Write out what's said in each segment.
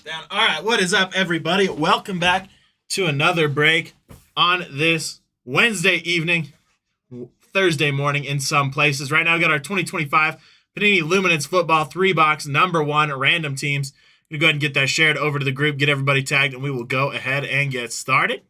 Down. All right, what is up, everybody? Welcome back to another break on this Wednesday evening, Thursday morning in some places. Right now, we got our 2025 Panini Luminance football 3-box number 1 random teams. I'm going to go ahead and get that shared over to the group, get everybody tagged, and we will go ahead and get started.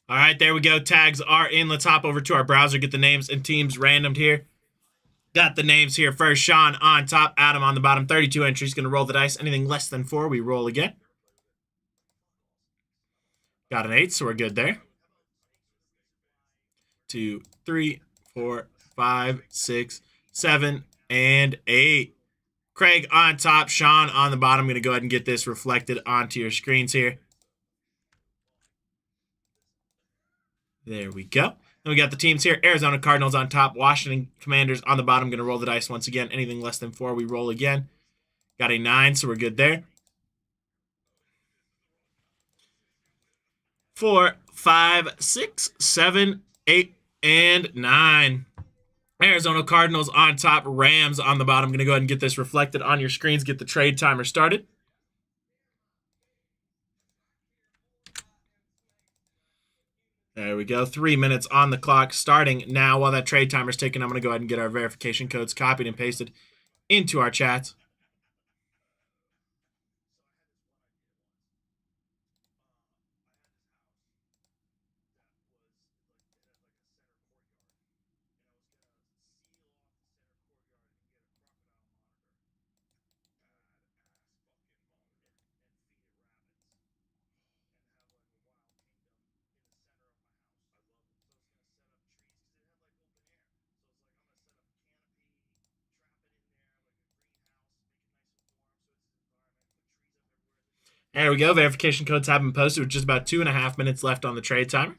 All right, there we go. Tags are in. Let's hop over to our browser, get the names and teams randomed here. Got the names here first. Sean on top, Adam on the bottom. 32 entries. Going to roll the dice. Anything less than 4, we roll again. Got an 8, so we're good there. 2, 3, 4, 5, 6, 7, and 8. Craig on top, Sean on the bottom. I'm going to go ahead and get this reflected onto your screens here. There we go. Then we got the teams here. Arizona Cardinals on top, Washington Commanders on the bottom. Going to roll the dice once again. Anything less than 4, we roll again. Got a 9, so we're good there. 4, 5, 6, 7, 8, and 9. Arizona Cardinals on top, Rams on the bottom. I'm going to go ahead and get this reflected on your screens, get the trade timer started. There we go. 3 minutes on the clock starting now. While that trade timer's ticking, I'm going to go ahead and get our verification codes copied and pasted into our chats. There we go. Verification codes have been posted with just about 2.5 minutes left on the trade timer.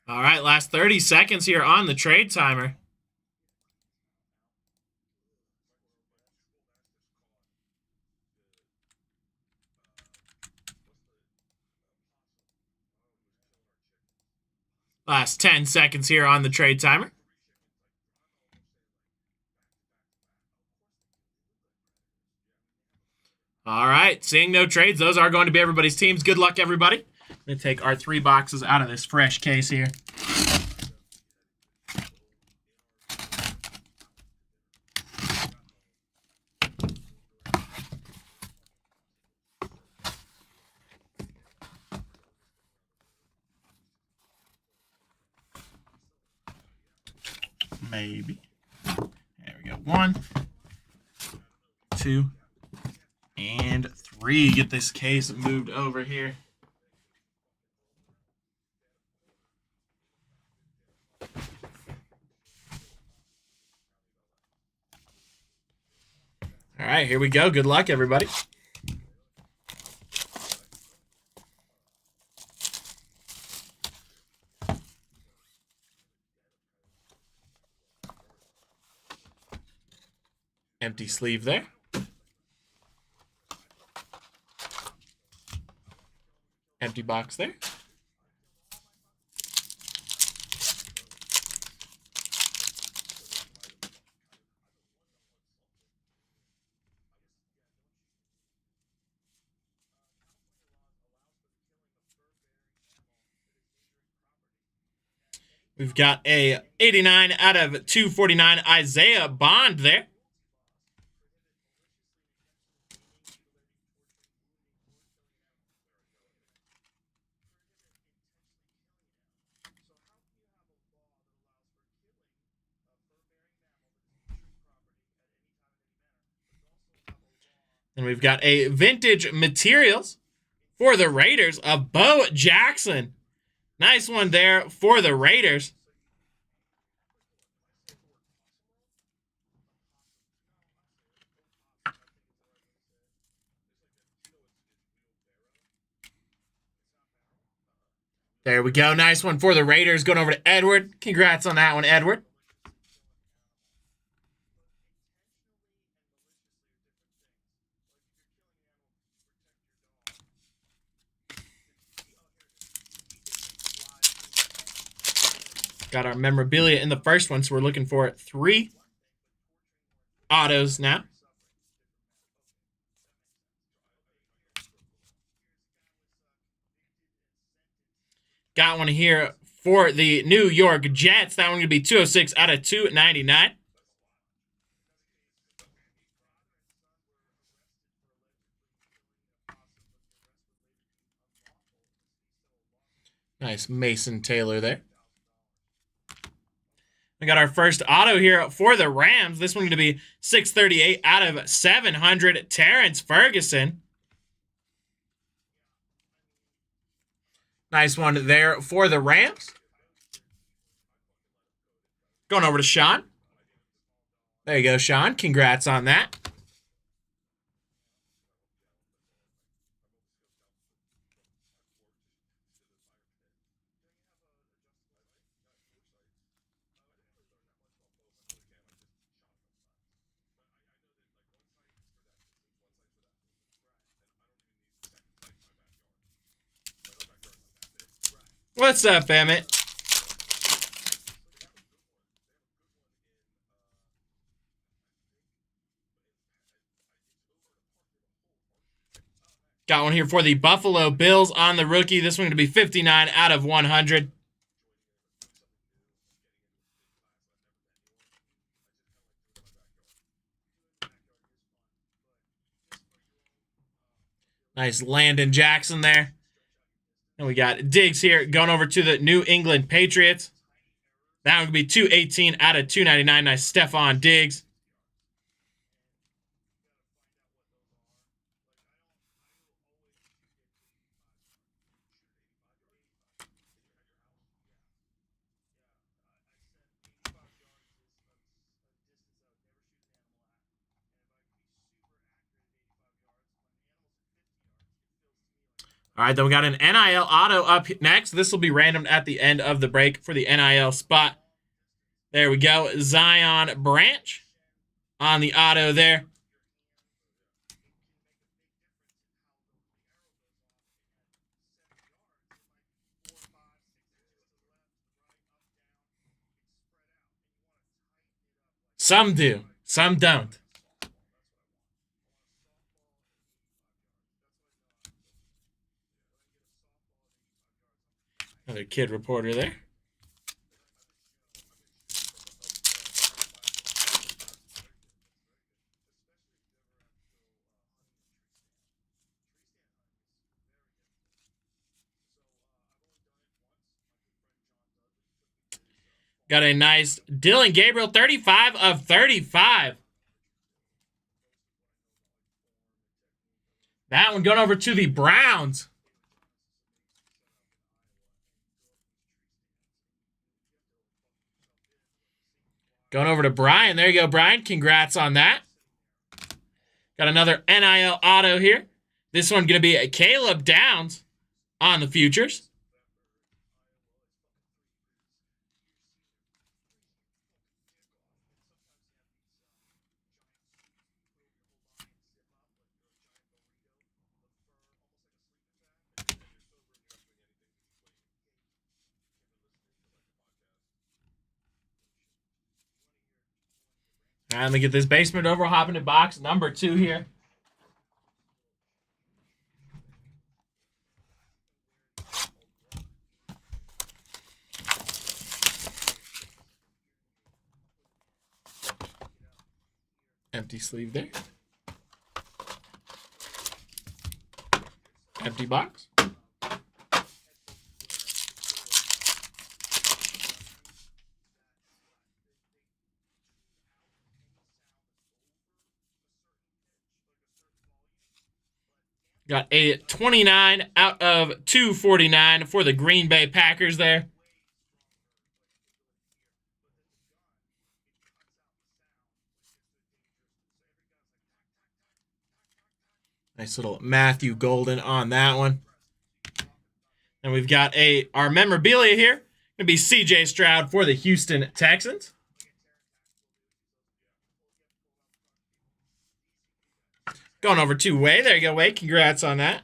All right, last 30 seconds here on the trade timer. Last 10 seconds here on the trade timer. All right, seeing no trades, those are going to be everybody's teams. Good luck, everybody. I'm going to take our 3 boxes out of this fresh case here. Maybe. There we go. 1, 2, and 3. Get this case moved over here. All right, here we go. Good luck, everybody. Empty sleeve there. Empty box there. We've got a 89 out of 249 Isaiah Bond there. And we've got a vintage materials for the Raiders of Bo Jackson. Nice one there for the Raiders. There we go. Nice one for the Raiders. Going over to Edward. Congrats on that one, Edward. Got our memorabilia in the first one, so we're looking for 3 autos now. Got one here for the New York Jets. That one going to be 206 out of 299. Nice Mason Taylor there. We got our first auto here for the Rams. This one going to be 638 out of 700. Terrence Ferguson. Nice one there for the Rams. Going over to Sean. There you go, Sean. Congrats on that. What's up, Emmett? Got one here for the Buffalo Bills on the rookie. This one going to be 59 out of 100. Nice Landon Jackson there. And we got Diggs here going over to the New England Patriots. That one could be 218 out of 299. Nice Stephon Diggs. All right, then we got an NIL auto up next. This will be random at the end of the break for the NIL spot. There we go. Zion Branch on the auto there. Some do, some don't. Another kid reporter there. Got a nice Dylan Gabriel, 35 of 35. That one going over to the Browns. Going over to Brian. There you go, Brian. Congrats on that. Got another NIL auto here. This one going to be a Caleb Downs on the futures. All right, let me get this basement over. Hop into box number 2 here. Empty sleeve there. Empty box. Got a 29 out of 249 for the Green Bay Packers there. Nice little Matthew Golden on that one. And we've got our memorabilia here. Going to be C.J. Stroud for the Houston Texans. Going over to Way. There you go, Way. Congrats on that.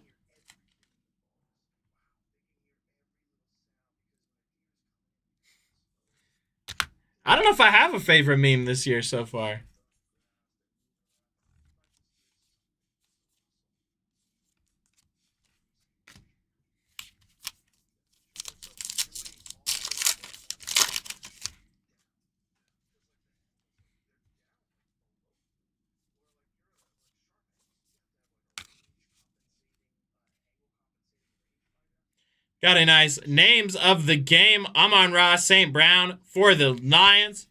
I don't know if I have a favorite meme this year so far. Got a nice names of the game. Amon-Ra St. Brown for the Lions.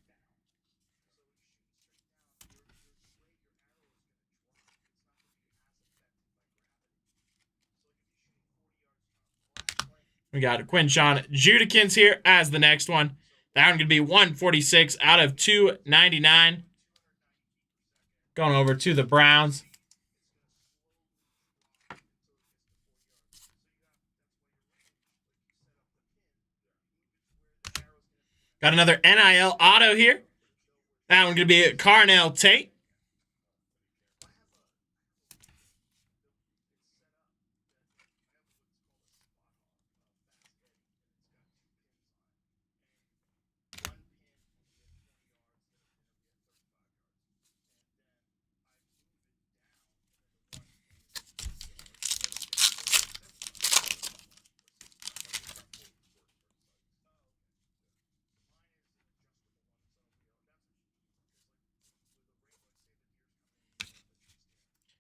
We got Quinshon Judikins here as the next one. That one going to be 146 out of 299. Going over to the Browns. Got another NIL auto here. That one going to be Carnell Tate.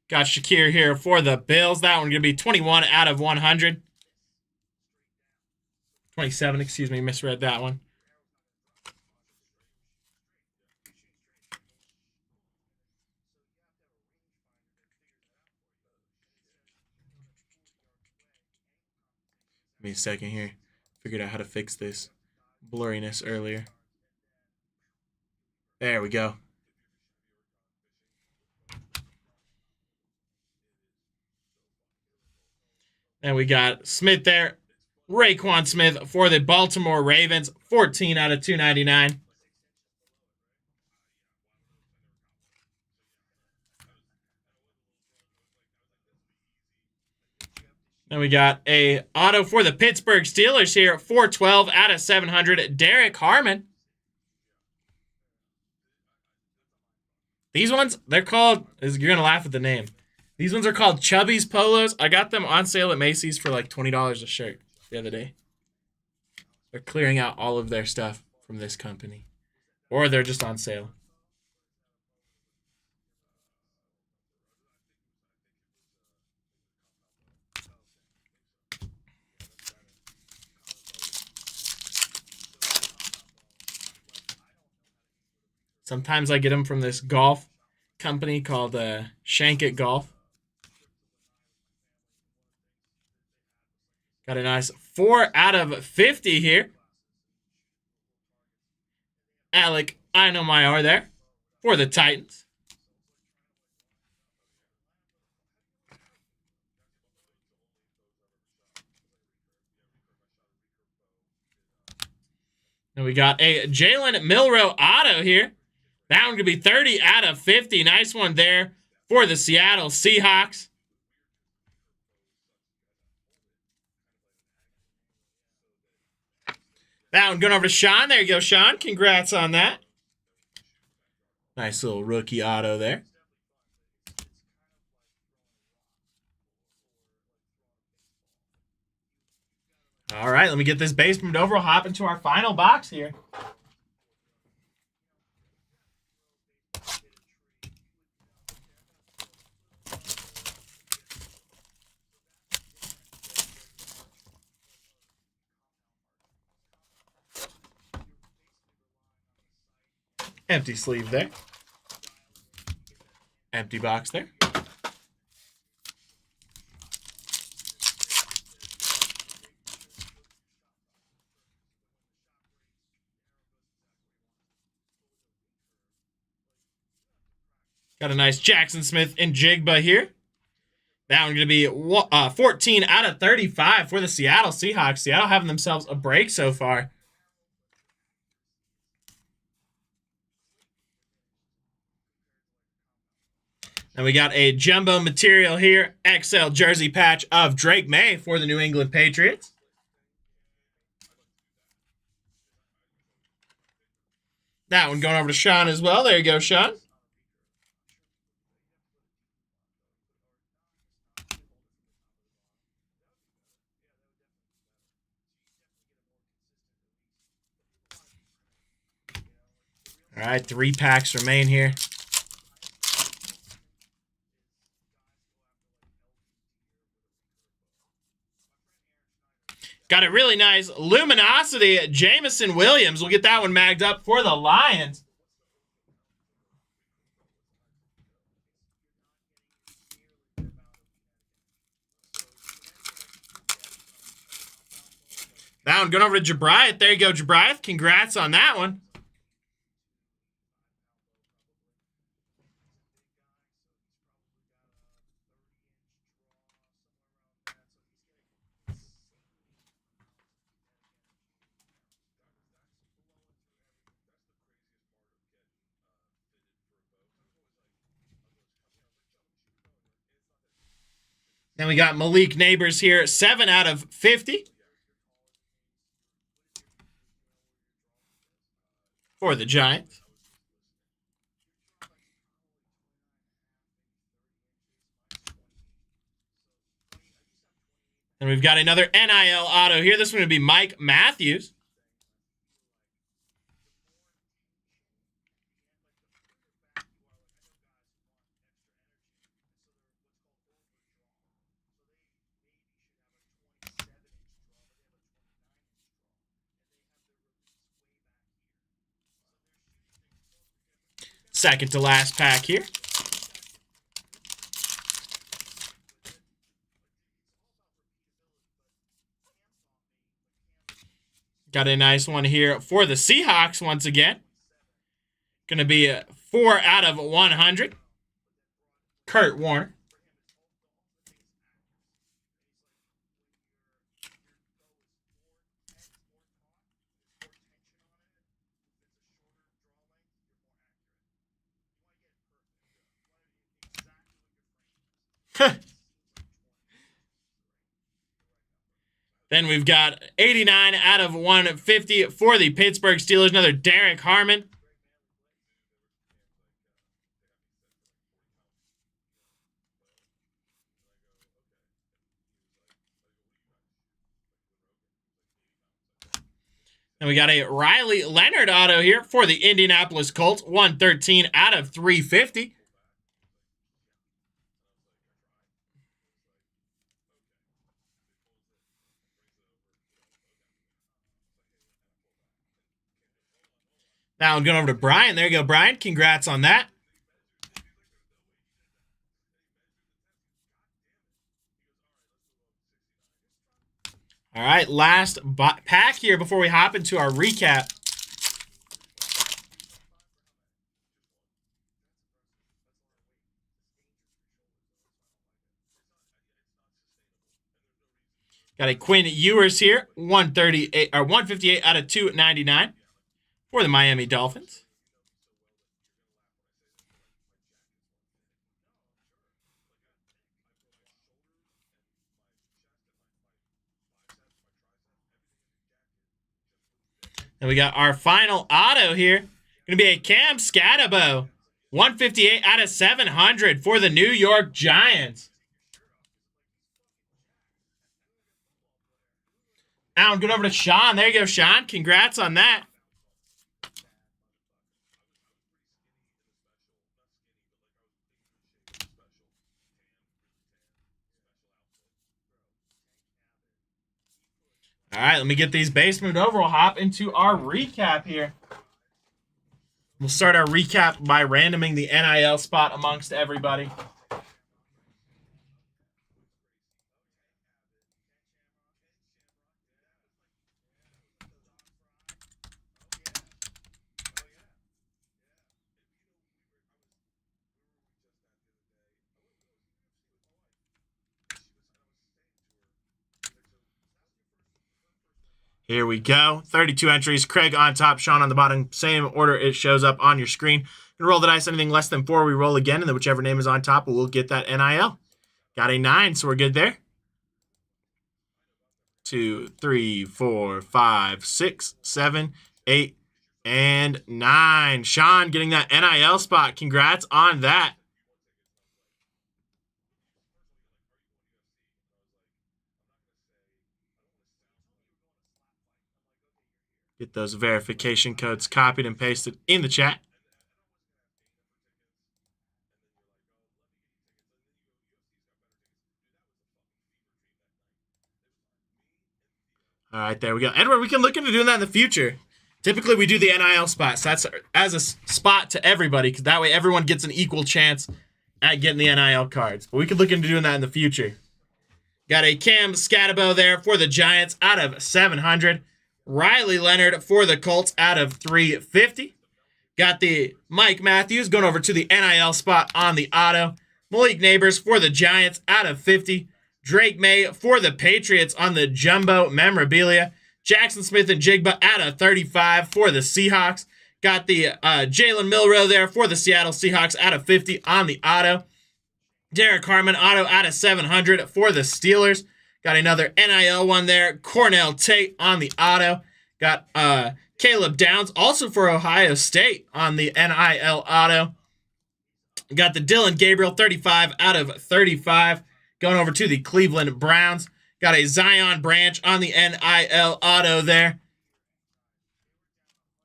Got Shakir here for the Bills. That one going to be 21 out of 100. 27, excuse me, misread that one. Give me a second here. Figured out how to fix this blurriness earlier. There we go. And we got Smith there. Raekwon Smith for the Baltimore Ravens. 14 out of 299. Then we got a auto for the Pittsburgh Steelers here. 412 out of 700. Derek Harmon. These ones, they're called, you're going to laugh at the name. These ones are called Chubby's Polos. I got them on sale at Macy's for like $20 a shirt the other day. They're clearing out all of their stuff from this company. Or they're just on sale. Sometimes I get them from this golf company called Shank It Golf. Got a nice 4 out of 50 here. Alec Inomaior there for the Titans. And we got a Jalen Milroe auto here. That one could be 30 out of 50. Nice one there for the Seattle Seahawks. That one going over to Sean. There you go, Sean. Congrats on that. Nice little rookie auto there. All right, let me get this base moved over. We'll hop into our final box here. Empty sleeve there. Empty box there. Got a nice Jackson Smith and Jigba here. That one going to be 14 out of 35 for the Seattle Seahawks. Seattle having themselves a break so far. And we got a jumbo material here. XL jersey patch of Drake May for the New England Patriots. That one going over to Sean as well. There you go, Sean. All right, 3 packs remain here. Got a really nice Luminosity Jameson Williams. We'll get that one magged up for the Lions. That one going over to Jabriath. There you go, Jabriath. Congrats on that one. Then we got Malik Neighbors here, 7 out of 50. For the Giants. And we've got another NIL auto here. This one would be Mike Matthews. Second to last pack here. Got a nice one here for the Seahawks once again. Going to be a 4 out of 100. Kurt Warner. Then we've got 89 out of 150 for the Pittsburgh Steelers. Another Derek Harmon. And we got a Riley Leonard auto here for the Indianapolis Colts. 113 out of 350. Now I'm going over to Brian. There you go, Brian. Congrats on that. All right, last pack here before we hop into our recap. Got a Quinn Ewers here, 138 or 158 out of 299 for the Miami Dolphins. And we got our final auto here. Going to be a Cam Scatabo, 158 out of 700 for the New York Giants. Now I'm going over to Sean. There you go, Sean. Congrats on that. All right, let me get these base moved over. We'll hop into our recap here. We'll start our recap by randoming the NIL spot amongst everybody. Here we go. 32 entries. Craig on top, Sean on the bottom. Same order it shows up on your screen. You roll the dice. Anything less than 4, we roll again, and then whichever name is on top, we'll get that NIL. Got a 9, so we're good there. 2, 3, 4, 5, 6, 7, 8, and 9. Sean getting that NIL spot. Congrats on that. Get those verification codes copied and pasted in the chat. All right, there we go. Edward, we can look into doing that in the future. Typically, we do the NIL spot. So that's as a spot to everybody, because that way everyone gets an equal chance at getting the NIL cards. But we could look into doing that in the future. Got a Cam Scatabo there for the Giants out of 700. Riley Leonard for the Colts out of 350. Got the Mike Matthews going over to the NIL spot on the auto. Malik Neighbors for the Giants out of 50. Drake May for the Patriots on the jumbo memorabilia. Jackson Smith-Njigba out of 35 for the Seahawks. Got the Jalen Milroe there for the Seattle Seahawks out of 50 on the auto. Derek Harmon auto out of 700 for the Steelers. Got another NIL one there. Cornell Tate on the auto. Got Caleb Downs also for Ohio State on the NIL auto. Got the Dylan Gabriel 35 out of 35 going over to the Cleveland Browns. Got a Zion Branch on the NIL auto there.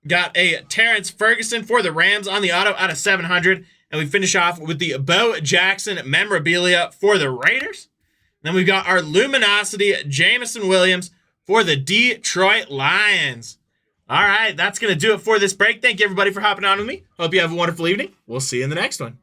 Got a Terrence Ferguson for the Rams on the auto out of 700. And we finish off with the Bo Jackson memorabilia for the Raiders. Then we've got our Luminosity Jameson Williams for the Detroit Lions. All right, that's going to do it for this break. Thank you, everybody, for hopping on with me. Hope you have a wonderful evening. We'll see you in the next one.